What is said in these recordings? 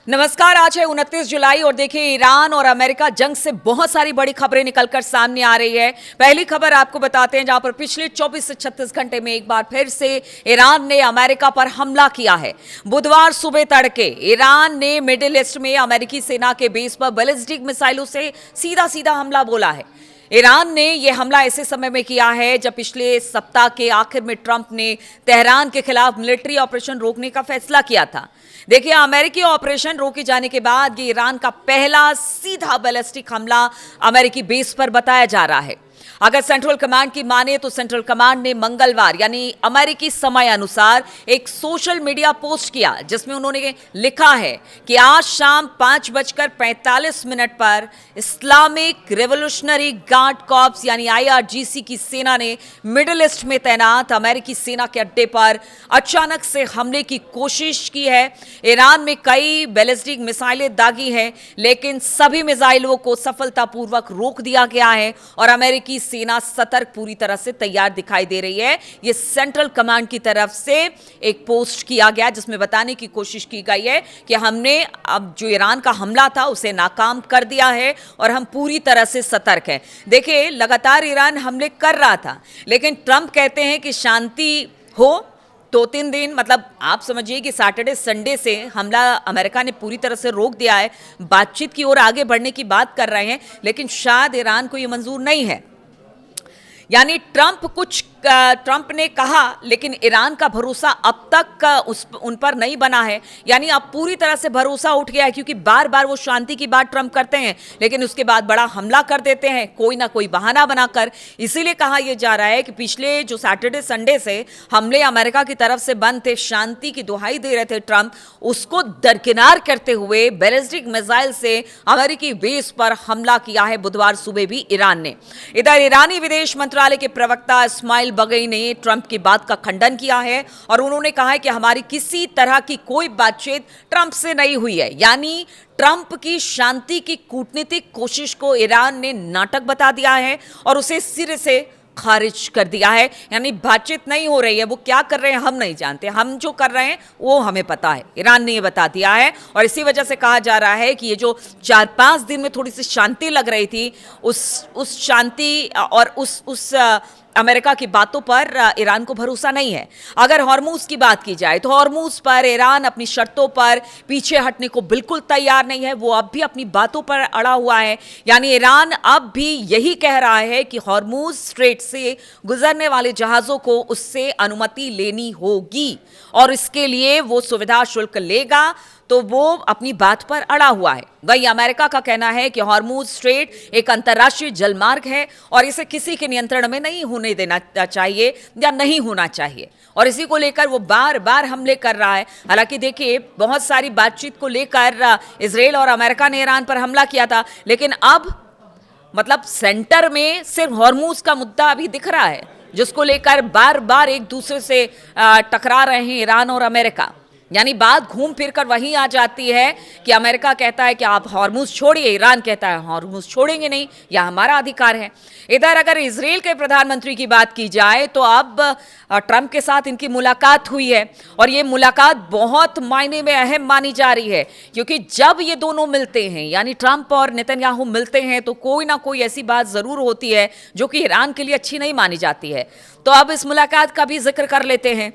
नमस्कार। आज है 29 जुलाई और देखिए ईरान और अमेरिका जंग से बहुत सारी बड़ी खबरें निकलकर सामने आ रही है। पहली खबर आपको बताते हैं, जहां पर पिछले 24 से 36 घंटे में एक बार फिर से ईरान ने अमेरिका पर हमला किया है। बुधवार सुबह तड़के ईरान ने मिडिल ईस्ट में अमेरिकी सेना के बेस पर बैलिस्टिक मिसाइलों से सीधा सीधा हमला बोला है। ईरान ने यह हमला ऐसे समय में किया है जब पिछले सप्ताह के आखिर में ट्रंप ने तेहरान के खिलाफ मिलिट्री ऑपरेशन रोकने का फैसला किया था। देखिए, अमेरिकी ऑपरेशन रोके जाने के बाद ये ईरान का पहला सीधा बैलिस्टिक हमला अमेरिकी बेस पर बताया जा रहा है। अगर सेंट्रल कमांड की माने तो सेंट्रल कमांड ने मंगलवार यानी अमेरिकी समय अनुसार एक सोशल मीडिया पोस्ट किया, जिसमें उन्होंने लिखा है कि आज शाम 5:45 पर इस्लामिक रेवोल्यूशनरी गार्ड कॉर्प्स यानी IRGC की सेना ने मिडिल ईस्ट में तैनात अमेरिकी सेना के अड्डे पर अचानक से हमले की कोशिश की है। ईरान में कई बैलिस्टिक मिसाइलें दागी हैं, लेकिन सभी मिसाइलों को सफलतापूर्वक रोक दिया गया है और अमेरिकी सेना सतर्क पूरी तरह से तैयार दिखाई दे रही है। यह सेंट्रल कमांड की तरफ से एक पोस्ट किया गया, जिसमें बताने की कोशिश की गई है कि हमने अब जो ईरान का हमला था उसे नाकाम कर दिया है और हम पूरी तरह से सतर्क हैं। देखिए, लगातार ईरान हमले कर रहा था, लेकिन ट्रंप कहते हैं कि शांति हो। 2-3 दिन मतलब आप समझिए कि सैटरडे संडे से हमला अमेरिका ने पूरी तरह से रोक दिया है। बातचीत की ओर आगे बढ़ने की बात कर रहे हैं, लेकिन शायद ईरान को यह मंजूर नहीं है। यानी ट्रंप ने कहा, लेकिन ईरान का भरोसा अब तक उन पर नहीं बना है। यानी अब पूरी तरह से भरोसा उठ गया है, क्योंकि बार बार वो शांति की बात ट्रंप करते हैं, लेकिन उसके बाद बड़ा हमला कर देते हैं कोई ना कोई बहाना बनाकर। इसीलिए कहा यह जा रहा है कि पिछले जो सैटरडे संडे से हमले अमेरिका की तरफ से बंद थे, शांति की दुहाई दे रहे थे ट्रंप, उसको दरकिनार करते हुए बैलिस्टिक मिसाइल से अमेरिकी बेस पर हमला किया है बुधवार सुबह भी ईरान ने। इधर ईरानी विदेश मंत्रालय के प्रवक्ता इस्माइल बगई ने ट्रंप की बात का खंडन किया है और उन्होंने कहा है कि हमारी किसी तरह की कोई बातचीत ट्रंप से नहीं हुई है। यानी ट्रंप की शांति की कूटनीतिक कोशिश को ईरान ने नाटक बता दिया है और उसे सिरे से खारिज कर दिया है। यानी बातचीत नहीं हो रही है। वो क्या कर रहे हैं हम नहीं जानते, हम जो कर रहे हैं वो हमें पता है। ईरान ने ये बता दिया है और इसी वजह से कहा जा रहा है कि ये जो 4-5 दिन में थोड़ी सी शांति लग रही थी, उस शांति और उस अमेरिका की बातों पर ईरान को भरोसा नहीं है। अगर हॉर्मूज की बात की जाए तो हॉर्मूज पर ईरान अपनी शर्तों पर पीछे हटने को बिल्कुल तैयार नहीं है। वो अब भी अपनी बातों पर अड़ा हुआ है। यानी ईरान अब भी यही कह रहा है कि हॉर्मूज स्ट्रेट से गुजरने वाले जहाजों को उससे अनुमति लेनी होगी और इसके लिए वो सुविधा शुल्क लेगा, तो वो अपनी बात पर अड़ा हुआ है। वही अमेरिका का कहना है कि हॉर्मूज स्ट्रेट एक अंतर्राष्ट्रीय जलमार्ग है और इसे किसी के नियंत्रण में नहीं होने देना चाहिए या नहीं होना चाहिए, और इसी को लेकर वो बार बार हमले कर रहा है। हालांकि देखिए, बहुत सारी बातचीत को लेकर इजराइल और अमेरिका ने ईरान पर हमला किया था, लेकिन अब मतलब सेंटर में सिर्फ हॉर्मूज का मुद्दा अभी दिख रहा है, जिसको लेकर बार बार एक दूसरे से टकरा रहे हैं ईरान और अमेरिका। यानी बात घूम फिर कर वहीं आ जाती है कि अमेरिका कहता है कि आप हॉर्मूज छोड़िए, ईरान कहता है हॉर्मूज छोड़ेंगे नहीं, यह हमारा अधिकार है। इधर अगर इजराइल के प्रधानमंत्री की बात की जाए तो अब ट्रंप के साथ इनकी मुलाकात हुई है और ये मुलाकात बहुत मायने में अहम मानी जा रही है, क्योंकि जब ये दोनों मिलते हैं यानी ट्रंप और नेतन्याहू मिलते हैं तो कोई ना कोई ऐसी बात जरूर होती है जो कि ईरान के लिए अच्छी नहीं मानी जाती है। तो अब इस मुलाकात का भी जिक्र कर लेते हैं।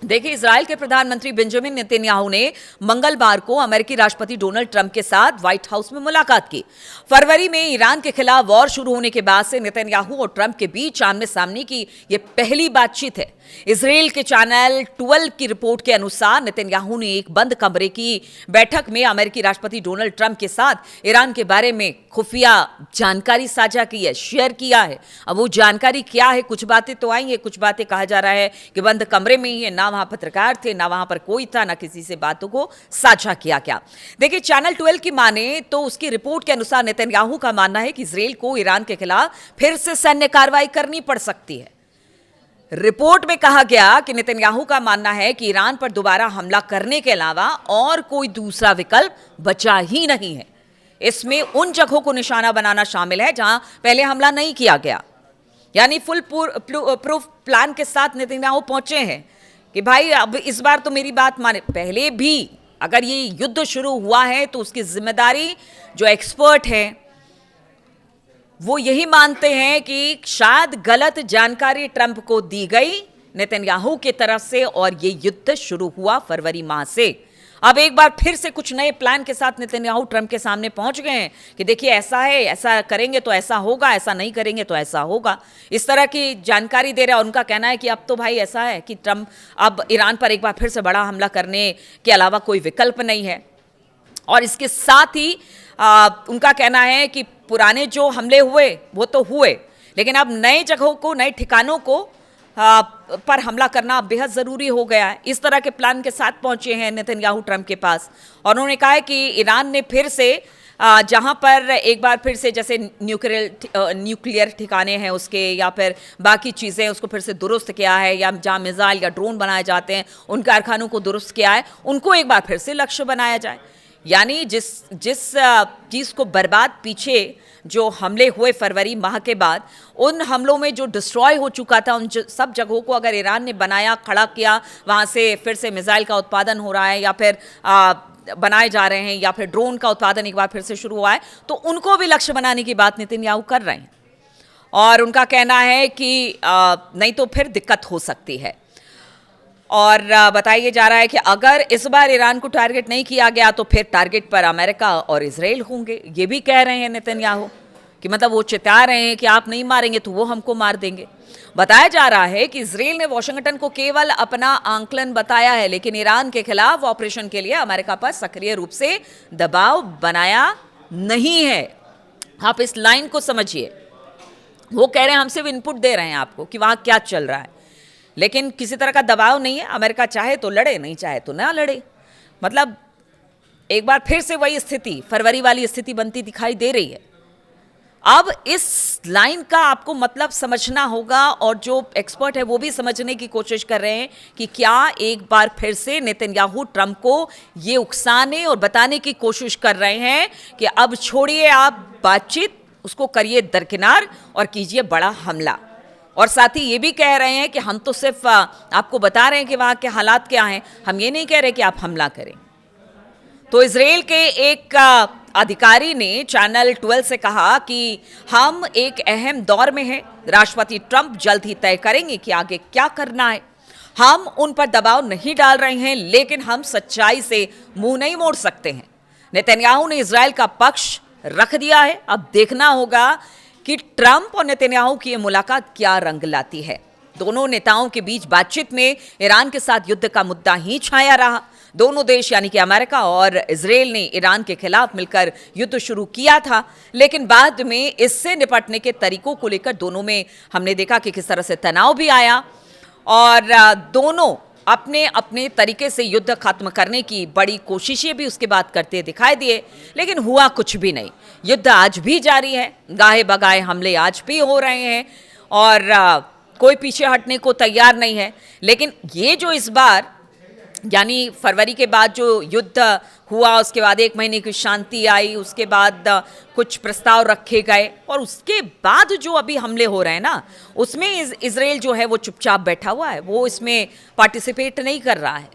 देखिए, इजराइल के प्रधानमंत्री बेंजामिन नेतन्याहू ने मंगलवार को अमेरिकी राष्ट्रपति डोनाल्ड ट्रंप के साथ व्हाइट हाउस में मुलाकात की। फरवरी में ईरान के खिलाफ वॉर शुरू होने के बाद से नेतन्याहू और ट्रंप के बीच आमने सामने की यह पहली बातचीत है। इजराइल के चैनल 12 की रिपोर्ट के अनुसार नेतन्याहू ने एक बंद कमरे की बैठक में अमेरिकी राष्ट्रपति डोनाल्ड ट्रंप के साथ ईरान के बारे में खुफिया जानकारी साझा की है, शेयर किया है। अब वो जानकारी क्या है, कुछ बातें तो आई है, कुछ बातें कहा जा रहा है कि बंद कमरे में ही है, ना वहां पत्रकार थे, ना वहां पर कोई था, ना किसी से बातों को साझा किया गया। देखिए, चैनल 12 की माने तो उसकी रिपोर्ट के अनुसार नेतन्याहू का मानना है कि इजराइल को ईरान के खिलाफ फिर से सैन्य कार्रवाई करनी पड़ सकती है। रिपोर्ट में कहा गया कि नेतन्याहू का मानना है कि ईरान पर दोबारा हमला करने के अलावा और कोई दूसरा विकल्प बचा ही नहीं है। इसमें उन जगहों को निशाना बनाना शामिल है जहां पहले हमला नहीं किया गया। यानी फुल प्रूफ प्लान के साथ नेतन्याहू पहुंचे हैं कि भाई अब इस बार तो मेरी बात माने। पहले भी अगर ये युद्ध शुरू हुआ है तो उसकी जिम्मेदारी जो एक्सपर्ट हैं वो यही मानते हैं कि शायद गलत जानकारी ट्रंप को दी गई नेतन्याहू की तरफ से और ये युद्ध शुरू हुआ फरवरी माह से। अब एक बार फिर से कुछ नए प्लान के साथ नेतन्याहू ट्रंप के सामने पहुंच गए हैं कि देखिए ऐसा है, ऐसा करेंगे तो ऐसा होगा, ऐसा नहीं करेंगे तो ऐसा होगा, इस तरह की जानकारी दे रहे हैं। उनका कहना है कि अब तो भाई ऐसा है कि ट्रंप अब ईरान पर एक बार फिर से बड़ा हमला करने के अलावा कोई विकल्प नहीं है। और इसके साथ ही उनका कहना है कि पुराने जो हमले हुए वो तो हुए, लेकिन अब नए जगहों को, नए ठिकानों को पर हमला करना बेहद ज़रूरी हो गया है। इस तरह के प्लान के साथ पहुंचे हैं नेतन्याहू ट्रंप के पास और उन्होंने कहा है कि ईरान ने फिर से जहां पर एक बार फिर से जैसे न्यूक्लियर ठिकाने हैं उसके या फिर बाकी चीज़ें उसको फिर से दुरुस्त किया है, या जहां मिसाइल या ड्रोन बनाए जाते हैं उन कारखानों को दुरुस्त किया है, उनको एक बार फिर से लक्ष्य बनाया जाए। यानी जिस चीज़ को बर्बाद पीछे जो हमले हुए फरवरी माह के बाद, उन हमलों में जो डिस्ट्रॉय हो चुका था उन सब जगहों को अगर ईरान ने बनाया, खड़ा किया, वहाँ से फिर से मिसाइल का उत्पादन हो रहा है या फिर बनाए जा रहे हैं या फिर ड्रोन का उत्पादन एक बार फिर से शुरू हुआ है, तो उनको भी लक्ष्य बनाने की बात नेतन्याहू कर रहे हैं। और उनका कहना है कि नहीं तो फिर दिक्कत हो सकती है। और बताया जा रहा है कि अगर इस बार ईरान को टारगेट नहीं किया गया तो फिर टारगेट पर अमेरिका और इजराइल होंगे। ये भी कह रहे हैं नेतन्याहू कि मतलब वो चिता रहे हैं कि आप नहीं मारेंगे तो वो हमको मार देंगे। बताया जा रहा है कि इजराइल ने वॉशिंगटन को केवल अपना आंकलन बताया है, लेकिन ईरान के खिलाफ ऑपरेशन के लिए अमेरिका पर सक्रिय रूप से दबाव बनाया नहीं है। आप इस लाइन को समझिए। वो कह रहे हैं हम सिर्फ इनपुट दे रहे हैं आपको कि वहाँ क्या चल रहा है, लेकिन किसी तरह का दबाव नहीं है। अमेरिका चाहे तो लड़े, नहीं चाहे तो ना लड़े। मतलब एक बार फिर से वही स्थिति, फरवरी वाली स्थिति बनती दिखाई दे रही है। अब इस लाइन का आपको मतलब समझना होगा और जो एक्सपर्ट है वो भी समझने की कोशिश कर रहे हैं कि क्या एक बार फिर से नेतन्याहू ट्रंप को ये उकसाने और बताने की कोशिश कर रहे हैं कि अब छोड़िए आप बातचीत, उसको करिए दरकिनार और कीजिए बड़ा हमला। और साथ ही ये भी कह रहे हैं कि हम तो सिर्फ आपको बता रहे हैं कि वहाँ के हालात क्या हैं, हम ये नहीं कह रहे कि आप हमला करें। तो इजराइल के एक अधिकारी ने चैनल 12 से कहा कि हम एक अहम दौर में हैं। राष्ट्रपति ट्रंप जल्द ही तय करेंगे कि आगे क्या करना है। हम उन पर दबाव नहीं डाल रहे हैं, लेकिन हम सच्चाई से मुंह नहीं मोड़ सकते हैं। नेतन्याहू ने इजराइल का पक्ष रख दिया है। अब देखना होगा कि ट्रंप और नेतन्याहू की ये मुलाकात क्या रंग लाती है। दोनों नेताओं के बीच बातचीत में ईरान के साथ युद्ध का मुद्दा ही छाया रहा। दोनों देश यानी कि अमेरिका और इजराइल ने ईरान के खिलाफ मिलकर युद्ध शुरू किया था, लेकिन बाद में इससे निपटने के तरीकों को लेकर दोनों में हमने देखा कि किस तरह से तनाव भी आया और दोनों अपने अपने तरीके से युद्ध खत्म करने की बड़ी कोशिशें भी उसके बाद करते दिखाई दिए, लेकिन हुआ कुछ भी नहीं। युद्ध आज भी जारी है, गाहे बगाहे हमले आज भी हो रहे हैं और कोई पीछे हटने को तैयार नहीं है। लेकिन ये जो इस बार यानी फरवरी के बाद जो युद्ध हुआ, उसके बाद 1 महीने की शांति आई, उसके बाद कुछ प्रस्ताव रखे गए और उसके बाद जो अभी हमले हो रहे हैं ना, उसमें इजराइल जो है वो चुपचाप बैठा हुआ है, वो इसमें पार्टिसिपेट नहीं कर रहा है।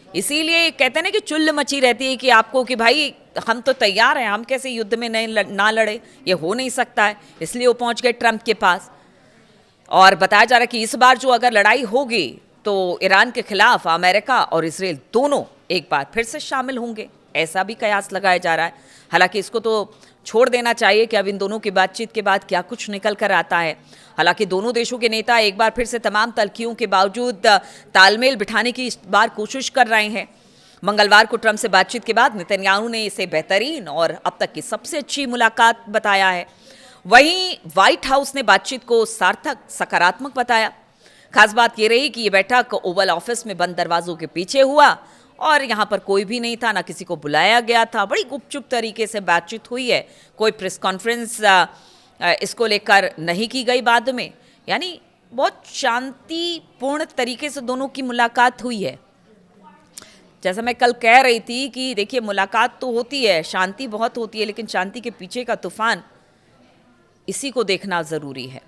इसीलिए कहते हैं ना कि चुल्ल मची रहती है कि आपको कि भाई हम तो तैयार हैं, हम कैसे युद्ध में ना लड़े, ये हो नहीं सकता है। इसलिए वो पहुंच गए ट्रंप के पास और बताया जा रहा है कि इस बार जो अगर लड़ाई होगी तो ईरान के खिलाफ अमेरिका और इजराइल दोनों एक बार फिर से शामिल होंगे, ऐसा भी कयास लगाया जा रहा है। हालांकि इसको तो छोड़ देना चाहिए कि अब इन दोनों की बातचीत के बाद क्या कुछ निकल कर आता है। हालांकि दोनों देशों के नेता एक बार फिर से तमाम तल्खियों के बावजूद तालमेल बिठाने की इस बार कोशिश कर रहे हैं। मंगलवार को ट्रंप से बातचीत के बाद नेतन्याहू ने इसे बेहतरीन और अब तक की सबसे अच्छी मुलाकात बताया है। वहीं व्हाइट हाउस ने बातचीत को सार्थक, सकारात्मक बताया। खास बात ये रही कि ये बैठक ओवल ऑफिस में बंद दरवाजों के पीछे हुआ और यहाँ पर कोई भी नहीं था, ना किसी को बुलाया गया था। बड़ी गुपचुप तरीके से बातचीत हुई है, कोई प्रेस कॉन्फ्रेंस इसको लेकर नहीं की गई बाद में। यानी बहुत शांतिपूर्ण तरीके से दोनों की मुलाकात हुई है। जैसा मैं कल कह रही थी कि देखिए मुलाकात तो होती है, शांति बहुत होती है, लेकिन शांति के पीछे का तूफान, इसी को देखना ज़रूरी है।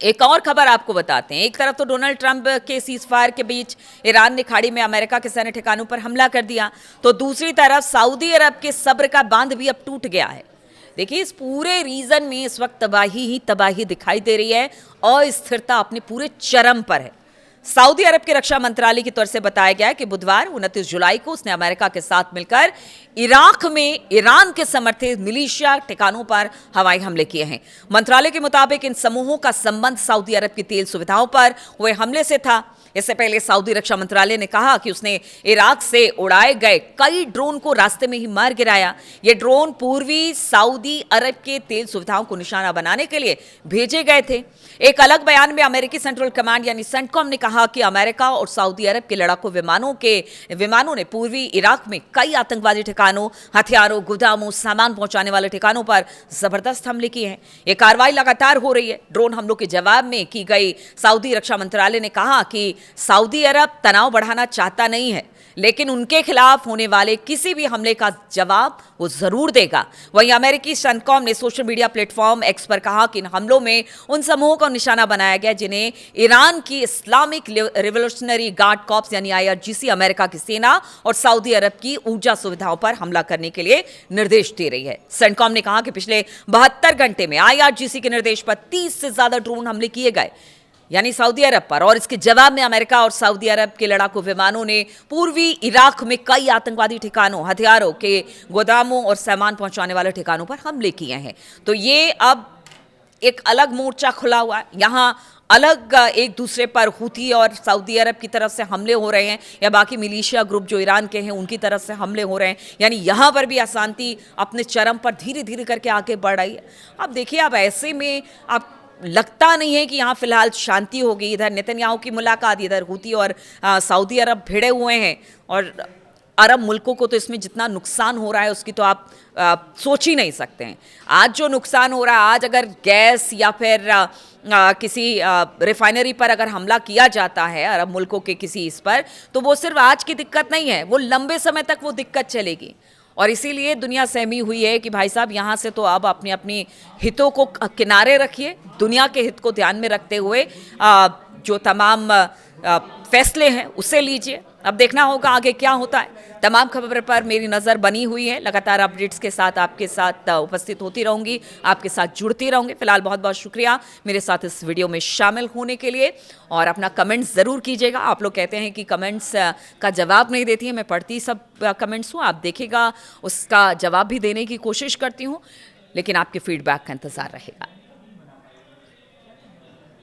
एक और खबर आपको बताते हैं। एक तरफ तो डोनाल्ड ट्रंप के सीज फायर के बीच ईरान ने खाड़ी में अमेरिका के सैन्य ठिकानों पर हमला कर दिया, तो दूसरी तरफ सऊदी अरब के सब्र का बांध भी अब टूट गया है। देखिए, इस पूरे रीजन में इस वक्त तबाही ही तबाही दिखाई दे रही है, अस्थिरता अपने पूरे चरम पर है। सऊदी अरब के रक्षा मंत्रालय की तरफ से बताया गया है कि बुधवार 29 जुलाई को उसने अमेरिका के साथ मिलकर इराक में ईरान के समर्थित मिलिशिया ठिकानों पर हवाई हमले किए हैं। मंत्रालय के मुताबिक इन समूहों का संबंध सऊदी अरब की तेल सुविधाओं पर हुए हमले से था। इससे पहले सऊदी रक्षा मंत्रालय ने कहा कि उसने इराक से उड़ाए गए कई ड्रोन को रास्ते में ही मार गिराया। ये ड्रोन पूर्वी सऊदी अरब के तेल सुविधाओं को निशाना बनाने के लिए भेजे गए थे। एक अलग बयान में अमेरिकी सेंट्रल कमांड यानी सेंटकॉम ने कहा कि अमेरिका और सऊदी अरब के लड़ाकू विमानों ने पूर्वी इराक में कई आतंकवादी ठिकानों, हथियारों, गोदामों, सामान पहुंचाने वाले ठिकानों पर जबरदस्त हमले किए हैं। यह कार्रवाई लगातार हो रही है। ड्रोन हमलों के जवाब में की गई सऊदी रक्षा मंत्रालय ने कहा कि सऊदी अरब तनाव बढ़ाना चाहता नहीं है, लेकिन उनके खिलाफ होने वाले किसी भी हमले का जवाब वो जरूर देगा। वहीं अमेरिकी सेंटकॉम ने सोशल मीडिया प्लेटफॉर्म एक्स पर कहा कि इन हमलों में उन समूहों को निशाना बनाया गया जिन्हें ईरान की इस्लामिक रिवोल्यूशनरी गार्ड कॉर्प्स यानी IRGC अमेरिका की सेना और सऊदी अरब की ऊर्जा सुविधाओं पर हमला करने के लिए निर्देश दे रही है। सेंटकॉम ने कहा कि पिछले 72 घंटे में IRGC के निर्देश पर 30 से ज्यादा ड्रोन हमले किए गए यानी सऊदी अरब पर, और इसके जवाब में अमेरिका और सऊदी अरब के लड़ाकू विमानों ने पूर्वी इराक में कई आतंकवादी ठिकानों, हथियारों के गोदामों और सामान पहुंचाने वाले ठिकानों पर हमले किए हैं। तो ये अब एक अलग मोर्चा खुला हुआ है। यहाँ अलग एक दूसरे पर हुती और सऊदी अरब की तरफ से हमले हो रहे हैं, या बाकी मिलिशिया ग्रुप जो ईरान के हैं उनकी तरफ से हमले हो रहे हैं। यानी यहाँ पर भी अशांति अपने चरम पर धीरे धीरे करके आगे बढ़ रही है। अब देखिए, अब ऐसे में अब लगता नहीं है कि यहाँ फिलहाल शांति होगी। इधर नेतन्याहू की मुलाकात, इधर हुती और सऊदी अरब भिड़े हुए हैं, और अरब मुल्कों को तो इसमें जितना नुकसान हो रहा है उसकी तो आप सोच ही नहीं सकते हैं। आज जो नुकसान हो रहा है, आज अगर गैस या फिर किसी रिफाइनरी पर अगर हमला किया जाता है अरब मुल्कों के किसी इस पर, तो वो सिर्फ आज की दिक्कत नहीं है, वो लंबे समय तक वो दिक्कत चलेगी। और इसीलिए दुनिया सहमी हुई है कि भाई साहब, यहाँ से तो अब अपनी अपनी हितों को किनारे रखिए, दुनिया के हित को ध्यान में रखते हुए जो तमाम फैसले हैं उसे लीजिए। अब देखना होगा आगे क्या होता है। तमाम खबर पर मेरी नज़र बनी हुई है, लगातार अपडेट्स के साथ आपके साथ उपस्थित होती रहूंगी, आपके साथ जुड़ती रहूंगी। फिलहाल बहुत बहुत शुक्रिया मेरे साथ इस वीडियो में शामिल होने के लिए, और अपना कमेंट्स ज़रूर कीजिएगा। आप लोग कहते हैं कि कमेंट्स का जवाब नहीं देती है, मैं पढ़ती सब कमेंट्स हूँ, आप देखिएगा उसका जवाब भी देने की कोशिश करती हूँ, लेकिन आपके फीडबैक का इंतज़ार रहेगा।